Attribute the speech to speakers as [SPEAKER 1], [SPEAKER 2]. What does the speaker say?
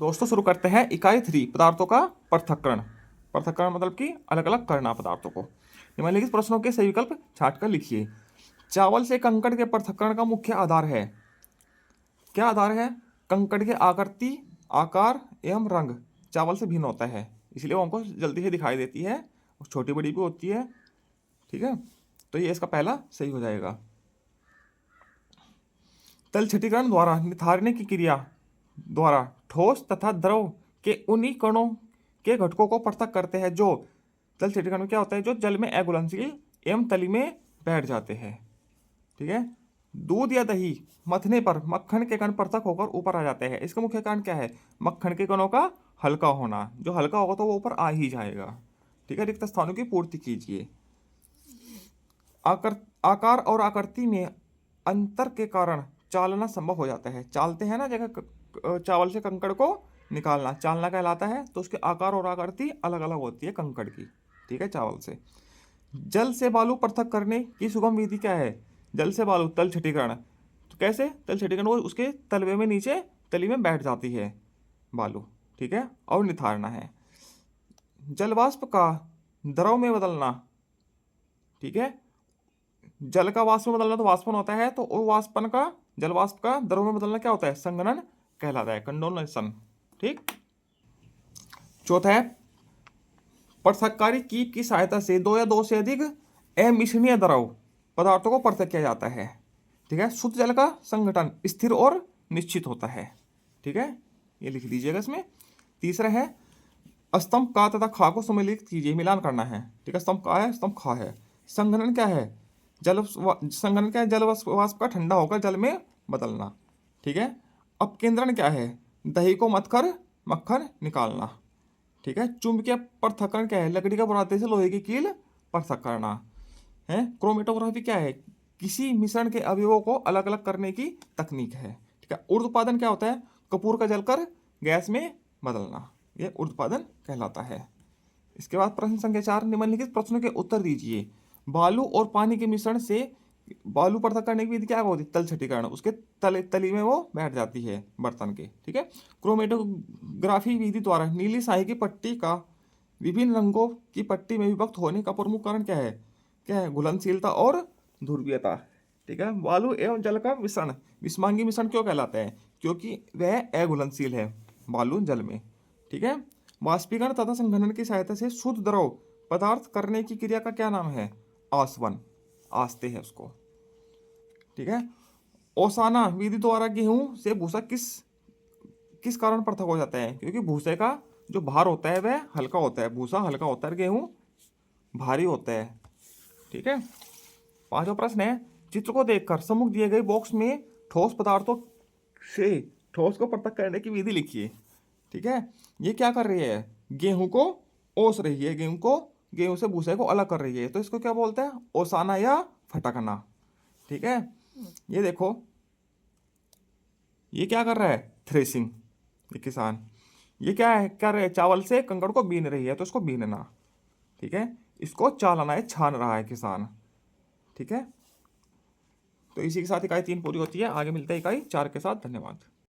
[SPEAKER 1] दोस्तों शुरू करते हैं इकाई 3 पदार्थों का पृथक्करण। पृथक्करण मतलब कि अलग अलग करना पदार्थों को। निम्नलिखित प्रश्नों के सही विकल्प छांट कर लिखिए। चावल से कंकड़ के पृथक्करण का मुख्य आधार है। क्या आधार है? कंकड़ के आकृति, आकार एवं रंग चावल से भिन्न होता है, इसलिए वो हमको जल्दी से दिखाई देती है और छोटी बड़ी भी होती है। ठीक है, तो ये इसका पहला सही हो जाएगा। तलछटीकरण द्वारा निथारने की क्रिया द्वारा ठोस तथा द्रव के उन्हीं कणों के घटकों को पृथक करते हैं जो तलछटीकरण में क्या होता है, जो जल में अघुलनशील एवं तली में बैठ जाते हैं। ठीक है, दूध या दही मथने पर मक्खन के कण पृथक होकर ऊपर आ जाते हैं। इसका मुख्य कारण क्या है? मक्खन के कणों का हल्का होना। जो हल्का होगा तो वो ऊपर आ ही जाएगा। ठीक है, रिक्त स्थानों की पूर्ति कीजिए। आकार और आकृति में अंतर के कारण चालना संभव हो जाता है। चालते हैं ना, जगह चावल से कंकड़ को निकालना चालना कहलाता है। तो उसके आकार और आकृति अलग अलग होती है कंकड़ की। ठीक है, चावल से। जल से बालू पृथक करने की सुगम विधि क्या है? जल से बालू तलछटीकरण। तो कैसे तलछटीकरण? वो उसके तलवे में नीचे तली में बैठ जाती है बालू। ठीक है, और निथारना है। जलवाष्प का द्रव में बदलना। ठीक है, जल का वाष्प में बदलना तो वाष्पन होता है, तो वो वाष्पन का जलवाष्प का द्रव में बदलना क्या होता है? संघनन कहलाता है, कंडोनेशन। ठीक। चौथा है, पृथक्कारी कीप की सहायता से दो या दो से अधिक अमिश्रणीय द्रव पदार्थों को पृथक किया जाता है। ठीक है, शुद्ध जल का संघटन स्थिर और निश्चित होता है। ठीक है, ये लिख लीजिएगा इसमें। तीसरा है, स्तंभ का तथा खा को सम्मिलित कीजिए, मिलान करना है। ठीक है, स्तंभ का है, स्तंभ खा है। संघनन क्या है? संघनन क्या है? जल वाष्प का ठंडा होकर जल में बदलना। ठीक है, अपकेंद्रण क्या है? दही को मथकर मक्खन निकालना। ठीक है, चुंबकीय पृथक्करण क्या है? लकड़ी का बुरादे से लोहे की कील पृथक करना है। क्रोमेटोग्राफी क्या है? किसी मिश्रण के अवयवों को अलग अलग करने की तकनीक है। ठीक है, ऊर्ध्वपादन क्या होता है? कपूर का जलकर गैस में बदलना, यह ऊर्ध्वपादन कहलाता है। इसके बाद प्रश्न संख्या 4, निम्नलिखित प्रश्नों के उत्तर दीजिए। बालू और पानी के मिश्रण से बालू पृथक करने की विधि क्या होती है? तलछटीकरण। उसके तली में वो बैठ जाती है बर्तन के। ठीक है, क्रोमेटोग्राफी विधि द्वारा नीली स्याही की पट्टी का विभिन्न रंगों की पट्टी में विभक्त होने का प्रमुख कारण क्या है? क्या है? घुलनशीलता और ध्रुवीयता। ठीक है, बालू एवं जल का मिश्रण विषमांगी मिश्रण क्यों कहलाता है? क्योंकि वह अघुलनशील है बालू जल में। ठीक है, वाष्पीकरण तथा संघनन की सहायता से शुद्ध द्रव पदार्थ करने की क्रिया का क्या नाम है? आसवन। आस्ते है उसको। ठीक है, ओसाना विधि द्वारा गेहूं से भूसा किस किस कारण पृथक हो जाता है? क्योंकि भूसे का जो भार होता है वह हल्का होता है। भूसा हल्का होता है, गेहूं भारी होता है। ठीक है, पांचवा प्रश्न है, चित्र को देखकर सम्मुख दिए गए बॉक्स में ठोस पदार्थों से ठोस को पृथक करने की विधि लिखिए। ठीक है, ये क्या कर रही है? गेहूं को ओस रही है, गेहूं से भूसे को अलग कर रही है, तो इसको क्या बोलते हैं? ओसाना या फटकना। ठीक है, ये देखो, ये क्या कर रहा है? थ्रेसिंग। ये किसान ये क्या है कर रहे हैं? चावल से कंकड़ को बीन रही है, तो इसको बीनना। ठीक है, इसको चालना है, छान रहा है किसान। ठीक है, तो इसी के साथ इकाई 3 पूरी होती है। आगे मिलते हैं इकाई 4 के साथ। धन्यवाद।